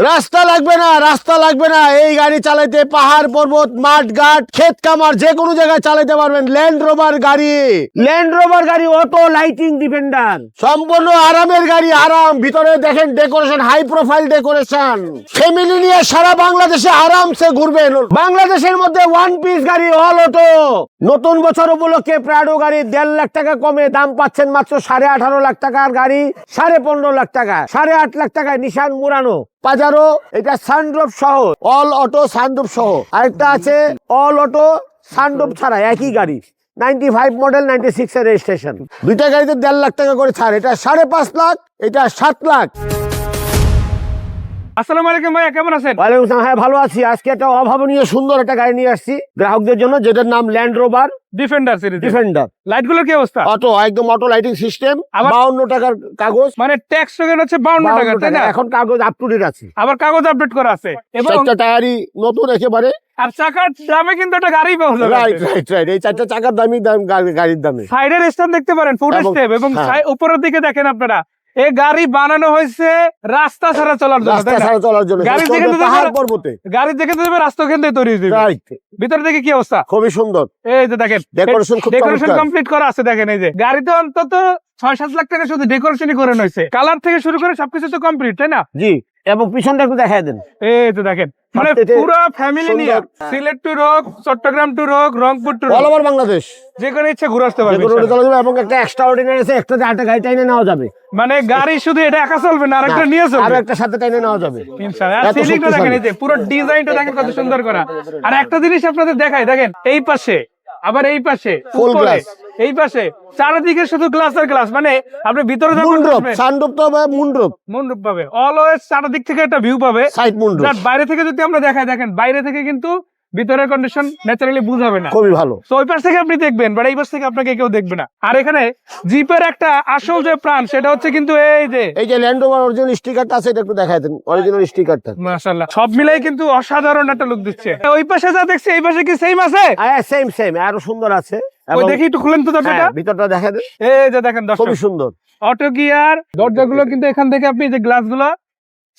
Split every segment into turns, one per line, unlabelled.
রাস্তা লাগবে না এই গাড়ি চালাইতে পাহাড় পর্বত মাঠ ঘাট ক্ষেত কামার যে কোনো জায়গায় চালাতে পারবেন। ল্যান্ড রোভার গাড়ি অটো লাইটিং ডিফেন্ডার, সম্পূর্ণ আরামের গাড়ি, আরাম। ভিতরে দেখেন decoration, high profile decoration. Family নিয়ে সারা বাংলাদেশে আরামসে ঘুরবেন। বাংলাদেশের মধ্যে ওয়ান পিস গাড়ি অল অটো। নতুন বছর উপলক্ষে প্রাডো গাড়ি 1.5 লাখ টাকা কমে দাম পাচ্ছেন মাত্র 18.5 লাখ টাকার গাড়ি 15.5 লাখ টাকা, 8.5 লাখ টাকায় নিশান মুরানো পাজারো, এটা সানরুফ সহ, অল অটো সানরুফ সহ। আরেকটা আছে অল অটো সানরুফ ছাড়া একই গাড়ি, 95 মডেল, 96 এর রেজিস্ট্রেশন। দুইটা গাড়িতে 1.5 লাখ টাকা করে ছাড়। এটা 5.5 লাখ, এটা 7 লাখ।
আসসালামু আলাইকুম ভাই, কেমন আছেন?
ওয়ালাইকুম আসসালাম। হ্যাঁ, ভালো আছি। আজকে একটা অভাবনীয় সুন্দর একটা গাড়ি নিয়ে আসছি গ্রাহকদের জন্য, যেটার নাম land rover
defender series.
Defender.
Light গুলোর কি অবস্থা?
অটো, একদম অটো লাইটিং সিস্টেম। 52 টাকার কাগজ,
মানে ট্যাক্স টোকেন হচ্ছে 52 টাকা, তাই না?
এখন কাগজ আপ টু ডেট আছে,
আবার কাগজ আপডেট করা আছে এবং
চারটা টায়ারই নতুন একেবারে।
আর চাকার দামে কিন্তু একটা গাড়ি পাওয়া যাবে।
রাইট এই চারটা চাকার দামই গাড়ির দামে।
সাইডের স্ট্যান্ড দেখতে পারেন, ফুট স্টেপ, এবং উপরের দিকে দেখেন আপনারা, এই গাড়ি বানানো হয়েছে রাস্তা ছাড়া চলার জন্য,
রাস্তা ছাড়া চলার জন্য।
গাড়ি যেখানে
পাহাড় পর্বতে
গাড়ি যেখানে যাবে রাস্তা ওখান থেকে তৈরি হয়ে যাবে। ভিতর থেকে কি অবস্থা?
খুবই সুন্দর।
এই যে দেখেন
ডেকোরেশন
কমপ্লিট করা আছে। দেখেন এই যে গাড়িতে অন্তত 6-7 লাখ টাকা শুধু ডেকোরেশনই করে নিয়েছে। কালার থেকে শুরু করে সবকিছু তো কমপ্লিট, তাই না?
জি, এবং পিছনটা একটু দেখায় দেন। এই
যে দেখেন, মানে পুরো ফ্যামিলি নিয়ে সিলেট টু হোক, চট্টগ্রাম টু হোক, Rangpur to
all over Bangladesh
যেখানে ইচ্ছে ঘুরে আসতে পারবে।
এবং একটা এক্সট্রা অর্ডিনারি আছে, একটা আরেকটা গাড়ি টাইনে নেওয়া যাবে।
মানে গাড়ি শুধু এটা একা চলবে না, আরেকটা নিয়ে চলবে,
আর একটা সাথে টাইনে নেওয়া যাবে
ইনশাআল্লাহ। আর সিলিংটা দেখেন, এই যে পুরো ডিজাইনটা দেখেন কত সুন্দর করা। আর একটা জিনিস আপনাদের দেখাই, দেখেন এই পাশে, আবার এই পাশে
ফুল গ্লাস,
এই পাশে চারিদিকে শুধু গ্লাস আর গ্লাস। মানে আপনি ভিতরে যাবেন,
সানরুফ তো হবে, মুনরুফ
পাবে, অলওয়েজ চারিদিক থেকে একটা ভিউ পাবে।
Side moonroof.
বাইরে থেকে যদি আমরা দেখাই, দেখেন বাইরে থেকে কিন্তু ভিতরের কন্ডিশন ন্যাচারালি বুঝাবে না,
খুবই ভালো।
তো ওই পাশ থেকে আপনি দেখবেন, বাট এই পাশ থেকে আপনাকে কেউ দেখবে না। আর এখানে জিপের একটা আসল যে প্রাণ, সেটা হচ্ছে কিন্তু এই যে
ল্যান্ড রোভার অরিজিনাল স্টিকারটা আছে, এটা একটু দেখায় দেন। অরিজিনাল স্টিকারটা
মাশাআল্লাহ সব মিলাই কিন্তু অসাধারণ একটা লুক দিচ্ছে। ওই পাশে যা দেখছি এই পাশে কি সেম আছে?
হ্যাঁ, সেম, আরো সুন্দর আছে।
ওই দেখি একটু খুলেন তো দরজাটা,
ভিতরটা দেখা দেন।
এই যে দেখেন দর্শক,
খুবই সুন্দর।
অটো গিয়ার, দরজাগুলো কিন্তু এখান থেকে আপনি যে গ্লাসগুলো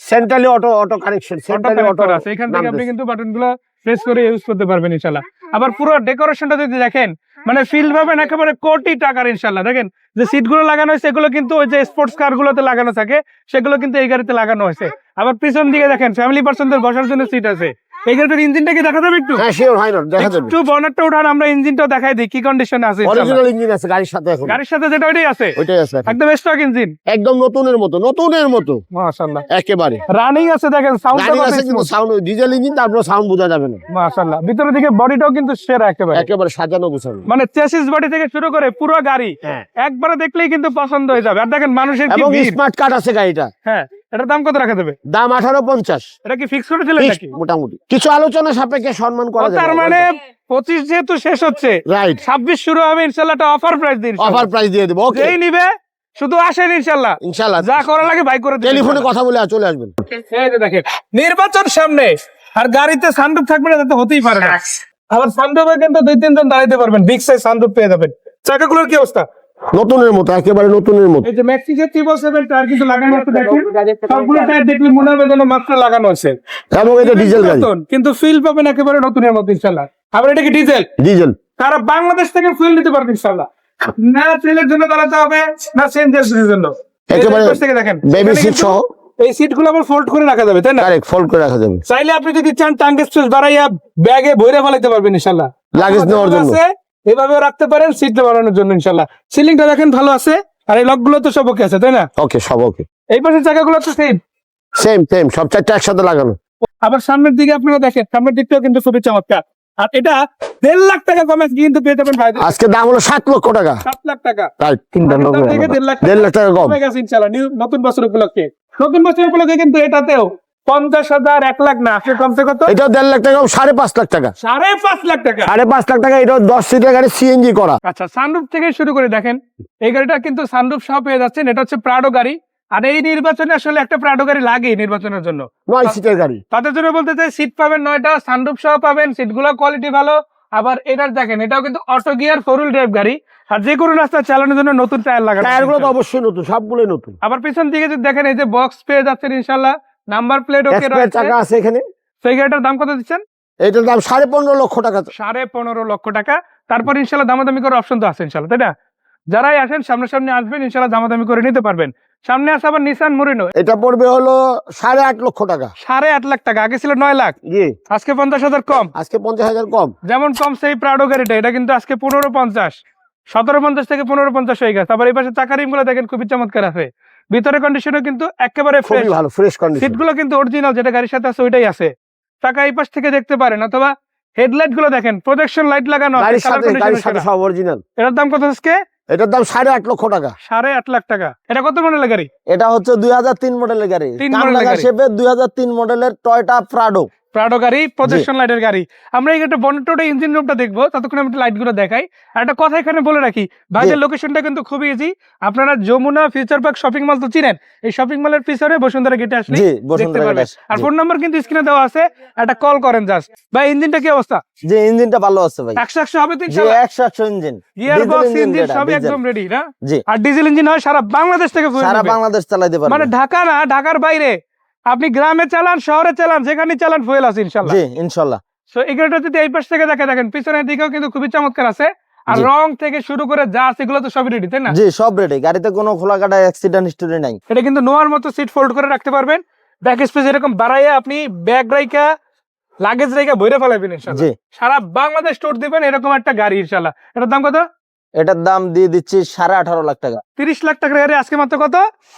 centrally auto connection, centrally auto
আছে, এখান থেকে আপনি কিন্তু বাটনগুলো প্রেস করে ইউজ করতে পারবেন ইনশাআল্লাহ। আবার পুরো ডেকোরেশনটা যদি দেখেন, মানে ফিল পাবেন একেবারে কোটি টাকার ইনশাআল্লাহ। দেখেন যে সিটগুলো লাগানো হয়েছে, এগুলো কিন্তু ওই যে স্পোর্টস কারগুলোতে লাগানো থাকে, সেগুলো কিন্তু এই গাড়িতে লাগানো হয়েছে। আবার পিছন দিকে দেখেন ফ্যামিলি পার্সনদের বসার জন্য সিট আছে। এই গাড়িটার ইঞ্জিনটা কি দেখা যাবে একটু?
হ্যাঁ, শিওর, হয় না, দেখা যাবে।
একটু বনেটটা উঠান, আমরা ইঞ্জিনটাও দেখাই দিই কি কন্ডিশনে আছে।
অরিজিনাল ইঞ্জিন আছে গাড়ির সাথে, এখন
গাড়ির সাথে যেটা ওইটাই আছে, একদম স্টক ইঞ্জিন,
একদম নতুনের মতো
মাশাআল্লাহ
একেবারে
রানিং আছে। দেখেন সাউন্ড
আছে, কিন্তু সাউন্ড ডিজেল ইঞ্জিন, তারপর সাউন্ড বোঝা যাবে না।
মাশাআল্লাহ ভিতরের দিকে বডিটাও কিন্তু সেরা, একেবারে
সাজানো গোছানো।
মানে চেসিস বডি থেকে শুরু করে পুরো গাড়ি একবারে দেখলেই কিন্তু পছন্দ হয়ে যাবে। আর দেখেন মানুষের কি ভিড়।
স্মার্ট কার্ড আছে গাড়িটা।
হ্যাঁ, এটার দাম কত রাখা দেবে?
দাম 18.50।
এটা কি ফিক্স করে দিলেন নাকি?
মোটামুটি কিছু আলোচনা সাপেক্ষে সম্মান করা যাবে।
তার মানে 25 যেহেতু শেষ হচ্ছে,
রাইট,
26 শুরু হবে ইনশাআল্লাহ। একটা অফার প্রাইস দিন,
অফার প্রাইস দিয়ে দেব। ওকে,
এই নিবে শুধু আসেন ইনশাআল্লাহ, যা করা লাগে ভাই করে দিন।
টেলিফোনে কথা বলে চলে আসবেন।
এই যে দেখেন নির্বাচন সামনে, আর গাড়িতে সানরুফ থাকবে না, তাতে হতেই পারে না। আবার সানরুফে কিন্তু 2-3 জন দাঁড়াইতে পারবেন, বিগ সাইজ সানরুফ পেয়ে যাবেন। চাকাগুলোর কি অবস্থা?
নতুনের মতো, একেবারে নতুনের মতো।
এই যে ম্যাক্সিজে 777 টায়ার কিন্তু লাগানো আছে, দেখেন সবগুলো টায়ার দেখলে মনে হবে যেন মাত্র লাগানো আছে।
এবং এটা ডিজেল গাড়ি,
কিন্তু ফিল পাবেন একেবারে নতুনের মতো ইনশাআল্লাহ। আবার এটা কি ডিজেল, তারা বাংলাদেশ থেকে ফিল নিতে পারবে ইনশাআল্লাহ। না তেলের জন্য দাঁড়াতে হবে, না সিএনজির জন্য।
একেবারে
থেকে দেখেন
বেবি সিট সহ।
এই সিটগুলো আবার ফোল্ড করে রাখা যাবে, তাই না?
কারেক্ট, ফোল্ড করে রাখা যাবে।
চাইলে আপনি যদি চান টাঙ্গ স্পেস বাড়াইয়া ব্যাগে ভরে ফেলাইতে পারবেন ইনশাআল্লাহ,
লাগেজ নেওয়ার জন্য।
এভাবেও রাখতে পারেন সিট বানানোর জন্য ইনশাআল্লাহ। সিলিংটা দেখেন ভালো আছে, আর এই লকগুলো তো সব ওকে আছে, তাই না?
ওকে, সব ওকে।
এই পাশের চাকাগুলো তো
সেম সব চারটা একসাথে লাগানো।
আবার সামনের দিকে আপনারা দেখেন, সামনের দিকটাও কিন্তু খুবই চমৎকার। আর এটা 1.5 লাখ টাকা কমে কিন্তু পেয়ে যাবেন ভাই।
আজকে দাম হলো 7 লক্ষ টাকা।
7 লাখ টাকা,
রাইট,
1.5 লাখ টাকা কমে গেছে ইনশাআল্লাহ নতুন বছর উপলক্ষে। নতুন বছর উপলক্ষে কিন্তু এটাতেও 50,000, 1 লাখ না, আসলে কমছে কত?
এটা 1.5 লাখ টাকা, 5.5 লাখ টাকা,
5.5 লাখ টাকা,
5.5 লাখ টাকা। এটা 10 সিটের গাড়ি, সিএনজি করা।
আচ্ছা, সানরুফ থেকে শুরু করে দেখেন এই গাড়িটা কিন্তু সানরুফ সহ পেয়ে যাচ্ছেন। এটা হচ্ছে প্রাডো গাড়ি, আর এই নির্বাচনে আসলে একটা প্রাডো গাড়ি লাগে নির্বাচনের জন্য।
9 সিটের গাড়ি,
তাদের জন্য বলতে চাই সিট পাবেন 9টা, সানরুফ সহ পাবেন, সিটগুলো কোয়ালিটি ভালো। আবার এটার দেখেন, এটাও কিন্তু অটো গিয়ার 4 হুইল ড্রাইভ গাড়ি, আর যে কোনো রাস্তা চালানোর জন্য নতুন টায়ার লাগানো।
টায়ারগুলো তো অবশ্যই নতুন, সবগুলোই নতুন।
আবার পিছন দিকে যদি দেখেন, এই যে বক্স পেয়ে যাচ্ছেন ইনশাআল্লাহ, নাম্বার প্লেট ওকে
এক্সপায়ার
রয়েছে।
চাকা আছে এখানে।
তো এই গাড়িটার দাম কত দিচ্ছেন?
এটার দাম 15.5 লক্ষ টাকা।
15.5 লক্ষ টাকা। তারপর ইনশাল্লাহ দামাদামি করার অপশন তো আছে ইনশাল্লাহ, তাই না? যারাই আসেন সামনাসামনি আসবেন, ইনশাল্লাহ দামাদামি করে নিতে পারবেন। সামনে আছে আবার নিসান মুরিনো,
এটা পড়বে হলো 8.5 লক্ষ টাকা।
8.5 লাখ টাকা, আগে ছিল 9 লাখ,
জি,
আজকে 50,000 কম।
আজকে 50,000 কম।
যেমন কম সেই প্রাডো গাড়িটা, এটা কিন্তু আজকে 15.50, 17.50 থেকে 15.50 হয়ে গেছে। আবার এই পাশে চাকা রিম গুলো দেখেন খুবই চমৎকার আছে, ভিতরে কন্ডিশনও কিন্তু একেবারে ফ্রেশ,
খুবই ভালো, ফ্রেশ কন্ডিশন।
সিট গুলো কিন্তু অরিজিনাল, যেটা গাড়ির সাথে আছে ওইটাই আছে। চাকা এই পাশ থেকে দেখতে পারেন, অথবা হেডলাইট গুলো দেখেন, প্রজেকশন লাইট লাগানো আছে,
গাড়ির
কালার
সাথে
কন্ডিশন
গাড়ির সাথে সব অরিজিনাল।
এটার দাম কত আজকে?
এটার দাম 8.5 লক্ষ টাকা।
8.5 লাখ টাকা। এটা কত মডেলের গাড়ি?
এটা হচ্ছে 2003 মডেলের গাড়ি,
3 মডেলের গাড়ি।
2003 মডেলের টয়োটা প্রাডো।
প্রাডো গাড়ি, প্রজেকশন লাইটের গাড়ি। আমরা এই একটা বনেট ইঞ্জিন রুমটা দেখবো, ততক্ষণ আমি লাইট গুলো দেখাই। আর একটা কথা এখানে বলে রাখি, ভাইদের লোকেশনটা কিন্তু খুবই ইজি। আপনারা Jamuna future park shopping mall তো চিনেন, এই শপিং মলের পিছনে বসুন্ধরা গেটে আসলে
জি,
দেখতে
বসুন্ধরা
পারবেন।
গেটে।
আর ফোন নাম্বার কিন্তু স্ক্রিনে দেওয়া আছে, একটা কল করেন জাস্ট। ভাই ইঞ্জিনটা কি অবস্থা?
যে ইঞ্জিনটা ভালো আছে ভাই,
100 হবে তো
যে
ইনশাআল্lah?
100 ইঞ্জিন,
গিয়ার বক্স ইঞ্জিন
যেটা,
সবই
ডিজেল।
একদম রেডি না?
জি,
আর ডিজেল ইঞ্জিন হয় সারা বাংলাদেশ থেকে ফুয়েল
সারা
দিবে।
বাংলাদেশ চালাইতে
মানে
পারবে।
ঢাকা না, ঢাকার বাইরে আপনি গ্রামে চালান, শহরে চালান, যেখানে চালান ফুয়েল আছে ইনশাআল্লাহ।
জি, ইনশাআল্লাহ।
সো এই গাড়িটা যদি এই পাশ থেকে দেখেন, পিছনের দিকেও কিন্তু খুবই চমৎকার আছে। আর
জি।
রং থেকে শুরু করে যা আছে এগুলো তো সবই রেডি, তাই না?
জি, সব রেডি, গাড়িতে কোনো খোলা কাটা অ্যাক্সিডেন্ট হিস্টরি নাই।
এটা কিন্তু নোয়ার মতো সিট ফোল্ড করে রাখতে পারবেন, ব্যাক স্পেস এরকম বাড়াইয়া আপনি ব্যাগ রাইকা লাগেজ রাইকা বইরে ফেলাবেন ইনশাআল্লাহ।
জি,
সারা বাংলাদেশ ট্যুর দিবেন এরকম একটা গাড়ি ইনশাআল্লাহ। এটার দাম কত?
এটার দাম দিয়ে দিচ্ছি 18.5 লাখ টাকা।
30 লাখ টাকার গাড়ি আজকে মাত্র কত?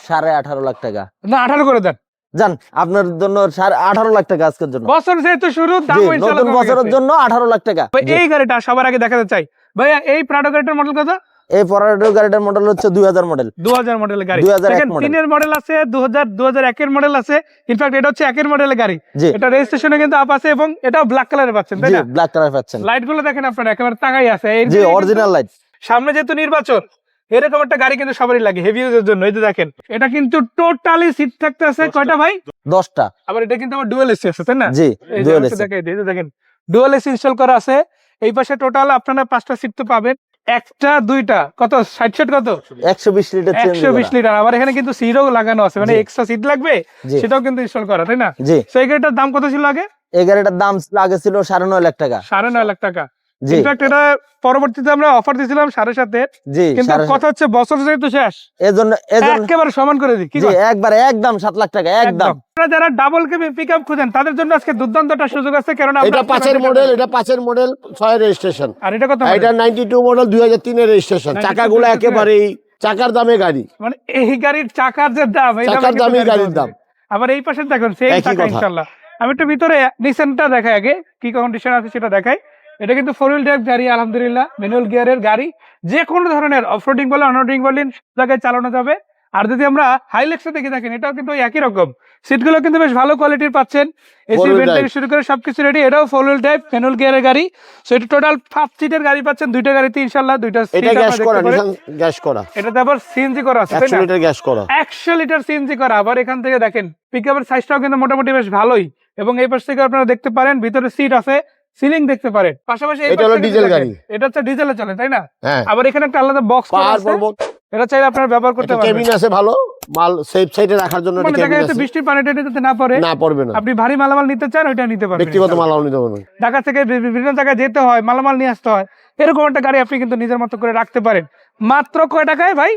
18.5 লাখ টাকা।
না 18 করে দেন।
জান, আপনার জন্য 18.5 লাখ টাকা আজকের জন্য।
বছর যেহেতু শুরু, দাম
জি,
ইনশাআল্লাহ
নতুন
কমে
বছরের
গেছে।
জন্য 18 লাখ টাকা।
ভাই,
জি।
এই গাড়িটা সবার আগে দেখাতে চাই। ভাইয়া এই প্রাডো গাড়িটার মডেল কত?
এই পরের গাড়িটার মডেল হচ্ছে 2000 মডেল।
2000 মডেলের গাড়ি।
2001
দেখেন
মডেল।
3 এর মডেল আছে, 2001 এর মডেল আছে। ইনফ্যাক্ট এটা হচ্ছে 1 এর মডেলের গাড়ি।
জি,
এটা রেজিস্ট্রেশনে কিন্তু আপ আছে, এবং এটাও ব্ল্যাক কালারে পাচ্ছেন, তাই
জি,
না?
ব্ল্যাক কালার পাচ্ছেন।
লাইট গুলো দেখেন আপনারা, একেবারে তাকাই আছে। এর
জি,
কিন্তু
অরিজিনাল লাইট।
সামনে যেহেতু নির্বাচন, এরকম একটা গাড়ি কিন্তু সবারই লাগে হেভি ইউজের জন্য। এই যে দেখেন, এটা কিন্তু টোটালি সিট থাকতে আছে কয়টা ভাই?
10টা।
আবার এটা কিন্তু আবার ডুয়াল এসি আছে, তাই না?
জি,
এই যে
dual
আমি একটু
AC।
দেখাই দিই, এই যে দেখেন ডুয়াল এসি ইনস্টল করা আছে। এই পাশে টোটাল আপনারা 5টা সিট তো পাবেন, একটা দুইটা কত 60 কত
120 লিটার চেঞ্জ
120 লিটার। আবার এখানে কিন্তু সিটও লাগানো আছে, মানে
জি।
এক্সট্রা সিট লাগবে
জি,
সেটাও কিন্তু ইনস্টল করা, তাই না?
জি।
সেই গাড়িটার দাম কত ছিল আগে?
এই গাড়িটার দাম আগে ছিল 9.5 লাখ টাকা।
9.5 লাখ টাকা।
জি,
ইনফ্যাক্ট এটা পরবর্তীতে আমরা অফার দিয়েছিলাম 7.5,
জি,
কিন্তু কথা হচ্ছে বছর যেহেতু শেষ,
এজন্য
একেবারে সমান করে দিই। কি
জি,
কয়?
একবার একদম 7 লাখ টাকা একদম।
আপনারা যারা ডাবল কেবিন পিকআপ খুঁজেন তাদের জন্য আজকে দুর্দান্ত একটা সুযোগ আছে, কারণ
এটা 5 এর মডেল, এটা 5 এর মডেল, 6 এর রেজিস্ট্রেশন।
আর এটা কত
এটা 92 মডেল, 2003 এর রেজিস্ট্রেশন।
92
চাকাগুলো একেবারেই চাকার দামে গাড়ি।
মানে এই গাড়ির চাকার যে দাম, এই
চাকার
দামে কিন্তু
দামই
গাড়ি
গাড়ির
পাওয়া
দাম।
যায়। আবার এই পাশে দেখুন সেম
একই
চাকা
কথা।
ইনশাআল্লাহ। আমি একটু ভিতরে নিসেনটা দেখাই আগে, কি কন্ডিশন আছে সেটা দেখাই। এটা কিন্তু 4 হুইল ড্রাইভ গাড়ি, আলহামদুলিল্লাহ ম্যানুয়াল গিয়ারের গাড়ি। যে কোনো ধরনের অফরোডিং বলে অনরোডিং বলেন জায়গায় চালানো যাবে। আর যদি আমরা হাইলেক্সে দেখে দেখেন, এটাও কিন্তু ওই একই রকম। সিটগুলো কিন্তু বেশ ভালো কোয়ালিটির পাচ্ছেন, এসি
Four wheel
ভেন্ট থেকে
drive।
শুরু করে সবকিছু রেডি। এটাও 4 হুইল ড্রাইভ ম্যানুয়াল গিয়ারের গাড়ি। সো এটা টোটাল 5 সিটের গাড়ি পাচ্ছেন, দুইটা গাড়িতে ইনশাআল্লাহ দুইটা সিট
এটা গ্যাস
আপনারা
করা,
দেখতে পারেন।
নিশান গ্যাস করা,
এটাতে আবার সিএনজি করা আছে, তাই
100
না?
লিটার গ্যাস করা।
100 লিটার সিএনজি করা। আবার এখান থেকে দেখেন পিকআপের সাইজটাও কিন্তু মোটামুটি বেশ ভালোই, এবং এই পাশ থেকে আপনারা দেখতে পারেন ভিতরে সিট আছে, সিলিং দেখতে পারেন। পাশাপাশি এই
এটা
পাশ
হলো
থেকে
ডিজেল
দেখেন,
গাড়ি।
এটা হচ্ছে ডিজেলে চলে, তাই না?
হ্যাঁ,
আবার এখানে একটা আলাদা বক্স করা
পাহাড়
আছে,
পর্বত।
এটা চাইলে আপনারা ব্যবহার করতে
একটা
পারবেন।
কেবিন আছে ভালো, মাল সেফ সাইডে রাখার জন্য একটা
মানে দেখা
কেবিন
যাচ্ছে
আছে।
বৃষ্টির পানিটা যাতে না পড়ে,
না পড়বে না,
আপনি ভারী মালামাল নিতে চান ওইটা নিতে পারবেন।
ব্যক্তিগত মালাও নিতে পারবেন।
ঢাকা থেকে বিভিন্ন জায়গায় যেতে হয়, মালামাল নিয়ে আসতে হয়, এরকম একটা গাড়ি আপনি কিন্তু নিজের মতো করে রাখতে পারেন। মাত্র কয় টাকায় ভাই?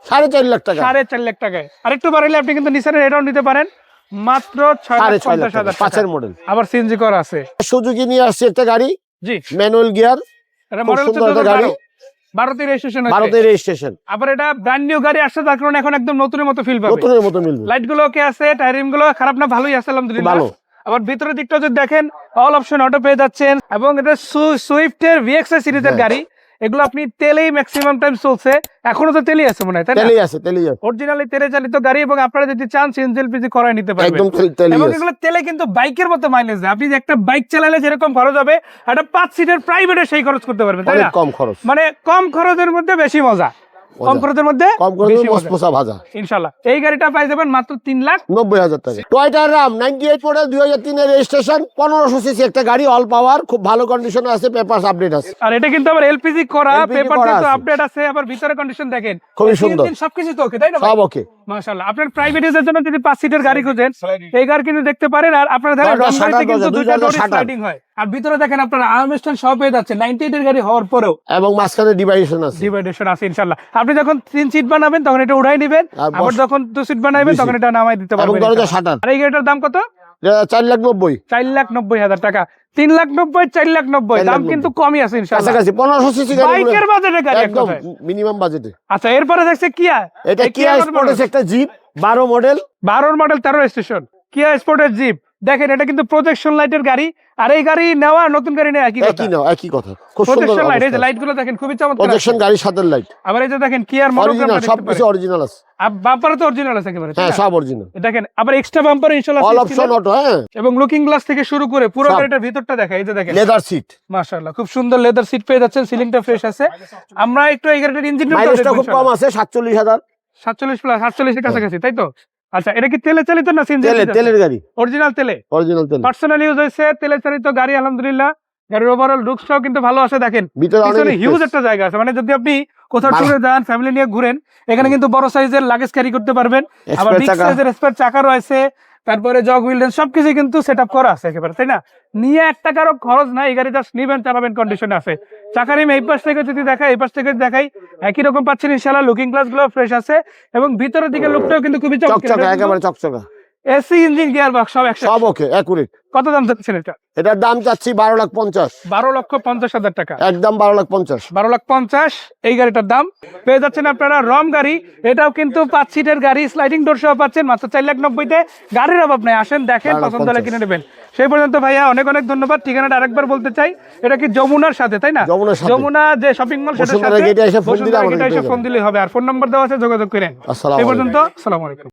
4.5 লাখ টাকা।
4.5 লাখ টাকায়। আর একটু বাড়াইলে আপনি কিন্তু নিসানের এটাও নিতে পারেন, মাত্র
6.5 লাখ টাকা, 5
6,50,000
এর মডেল।
আবার সিএনজি করা আছে।
সুজুকি নিয়ে আসছে একটা গাড়ি,
জি,
ম্যানুয়াল গিয়ার,
এটা
খুব
মডেল হচ্ছে
সুন্দর একটা গাড়ি।
2012 রেজিস্ট্রেশন আছে।
ভারতের রেজিস্ট্রেশন,
আবার এটা ব্র্যান্ড নিউ গাড়ি আসছে, তার কারণে এখন একদম নতুনের মতো ফিল পাবে।
নতুনের মতো মিলবে।
লাইট গুলো ওকে আছে, টায়ার রিম গুলো খারাপ না, ভালোই আছে আলহামদুলিল্লাহ।
ভালো।
আবার ভিতরের দিকটা যদি দেখেন, অল অপশন অটো পেয়ে যাচ্ছেন, এবং এটা সুইফটের ভিএক্স সিরিজের
হ্যাঁ।
গাড়ি। এগুলো আপনি তেলেই ম্যাক্সিমাম টাইম চলছে, এখনো তো তেলই আছে মনে হয়, তাই না?
তেলেই আছে, তেলেই আছে,
অরিজিনালি তেলে চালিত গাড়ি, এবং আপনারা যদি চান সিএনজি এলপিজি করাই নিতে পারবেন।
একদম তেলেই
এবং
আছে।
এগুলো তেলে কিন্তু বাইকের মতো মাইলেজ দেয়। আপনি যে একটা বাইক চালালে যেরকম খরচ হবে, একটা 5 সিটের প্রাইভেটে সেই খরচ করতে পারবেন, তাই
অনেক
না?
কম খরচ।
মানে কম খরচের মধ্যে বেশি মজা। কম খরচের মধ্যে
কম করে
বেশি মজা।
মসমসা ভাজা
ইনশাল্লাহ এই গাড়িটা পাই যাবেন মাত্র 3,90,000
টাকা। টয়োটা রাম 98 মডেল 2003 এর রেজিস্ট্রেশন 1500 সিসি একটা গাড়ি, অল পাওয়ার, খুব ভালো কন্ডিশনে আছে, পেপারস আপডেট আছে।
আর এটা কিন্তু আবার এলপিজি করা,
LPG
পেপার
করা
তো
আছে।
আপডেট আছে, আবার ভিতরে কন্ডিশন দেখেন
খুবই
AC
সুন্দর।
ইঞ্জিন সবকিছু তো ওকে, তাই না ভাই?
সব ওকে।
মাশাআল্লাহ। আপনার প্রাইভেট ইউজের জন্য যদি 5 সিটের গাড়ি খুঁজেন এই গাড়ি কিন্তু দেখতে পারেন। আর আপনার দেখেন
দরজা
রং গাড়িতে
শাটার,
কিন্তু
দরজা,
দুইটা
দুই
ডোর
দরজা শাটার।
স্লাইডিং হয়। আর ভিতরে দেখেন আপনার আর্মস্টন সব পেয়ে যাচ্ছে 98 এর গাড়ি হওয়ার পরেও
এবং মাঝখানে ডিভাইডেশন আছে।
ডিভাইডেশন আছে ইনশাআল্লাহ। আপনি যখন 3 সিট বানাবেন তখন এটা উড়াই নেবেন,
আর
আবার যখন 2 সিট বানাবেন
2
তখন
সিট।
এটা নামাই দিতে
এবং
পারবেন
দরজা
ইনশাআল্লাহ।
শাটার।
আর এই গাড়িটার দাম কত?
4,90,000।
4,90,000 টাকা। 3,90,000 4,90,000 দাম কিন্তু কমই আছে ইনশাআল্লাহ।
কাছাকাছি 1500 সিসি গাড়ি,
বাইকের বাজেটে গাড়ি এক
একদম
কথায়।
মিনিমাম বাজেটে।
আচ্ছা এরপরে দেখছে কিয়া,
এটা কিয়া স্পোর্টেস একটা জিপ 12 মডেল।
12 মডেল 13 স্টেশন কিয়া স্পোর্টের জিপ। দেখেন এটা কিন্তু প্রজেকশন লাইটের গাড়ি, আর এই গাড়ি নেওয়া নতুন গাড়ি নেওয়া একই কথা।
একই না, একই কথা। খুব সুন্দর
প্রজেকশন লাইট, এই যে
অবস্থা।
লাইট গুলো দেখেন খুবই চমৎকার।
প্রজেকশন গাড়ি সাথে লাইট
আবার এই যে দেখেন কিয়ার মনোগ্রাম
অরিজিনাল,
দেখতে
সবকিছু
পারেন।
অরিজিনাল আছে।
আর বাম্পারে তো অরিজিনাল আছে একেবারে, তাই
হ্যাঁ
না?
সব অরিজিনাল।
দেখেন আবার এক্সট্রা বাম্পার ইনশাআল্লাহ
অল অপশন অটো। হ্যাঁ,
এবং লুকিং গ্লাস থেকে শুরু করে পুরো
সব।
গাড়িটার ভিতরটা দেখা, এই যে দেখেন
লেদার সিট,
মাশাআল্লাহ খুব সুন্দর লেদার সিট পেয়ে যাচ্ছেন, সিলিংটা ফ্রেশ আছে। আমরা একটু এই গাড়িটার ইঞ্জিন
মাইলেজটা খুব কম আছে 47,000।
47 প্লাস 48 এর কাছাকাছি, তাই তো? আচ্ছা এটা কি তেলে চালিত না সিএনজি?
তেলের গাড়ি,
অরিজিনাল তেলে,
অরিজিনাল তেল।
পার্সোনাল ইউজ হয়েছে, তেলে চালিত গাড়ি আলহামদুলিল্লাহ। গাড়ির ওভারঅল লুকসটাও কিন্তু ভালো আছে দেখেন।
ভিতরে অনেক
পিছনে হিউজ
space।
একটা জায়গা আছে, মানে যদি আপনি কোথাও
ভালো।
ট্যুরে যান, ফ্যামিলি নিয়ে ঘুরেন, এখানে কিন্তু বড় সাইজের লাগেজ ক্যারি করতে পারবেন। আবার
Express
বিগ
চাকা।
সাইজের স্পেয়ার চাকা রয়েছে, তারপরে জগ হুইল সবকিছু কিন্তু সেটআপ করা আছে একেবারে, তাই না? নিয়ে 1 টাকারও খরচ নাই, এই গাড়ি জাস্ট নিবেন, চালাবেন, কন্ডিশন আছে। চাকার এই পাশ থেকে যদি দেখাই, এই পাশ থেকে দেখাই, একই রকম পাচ্ছেন ইনশাআল্লাহ। লুকিং গ্লাস গুলো ফ্রেশ আছে এবং ভিতরের দিকে লুকটাও কিন্তু খুবই
চকচকা, একেবারে চকচকা।
এসি ইঞ্জিন গিয়ার বক্স সব একসাথে।
সব ওকে, অ্যাকুরেট।
কত দাম চাচ্ছেন এটা?
এটার দাম চাচ্ছি 12,50,000।
12,50,000 টাকা।
একদম 12,50,000।
12,50,000 এই গাড়িটার দাম। পেয়ে যাচ্ছেন আপনারা রম গাড়ি, এটাও কিন্তু 5 সিটের গাড়ি, স্লাইডিং ডোর সহ পাচ্ছেন মাত্র 4,90,000-তে। গাড়ির অভাব নাই, আসেন দেখেন, পছন্দ হলে কিনে নেবেন। সেই পর্যন্ত ভাইয়া অনেক অনেক ধন্যবাদ। ঠিকানাটা আরেকবার বলতে চাই, এটা কি যমুনার সাথে, তাই না?
যমুনার সাথে।
যমুনা যে শপিং মল সেটার
বসুন্ধরা
সাথে
গেটে এসে ফোন দিলে
বসুন্ধরা
আমাদের
গেটে এসে
পেয়ে
ফোন দিলে হবে। আর ফোন নাম্বার দেওয়া আছে, যোগাযোগ করেন।
আসসালামু
সেই
আলাইকুম।
পর্যন্ত আসসালামু আলাইকুম।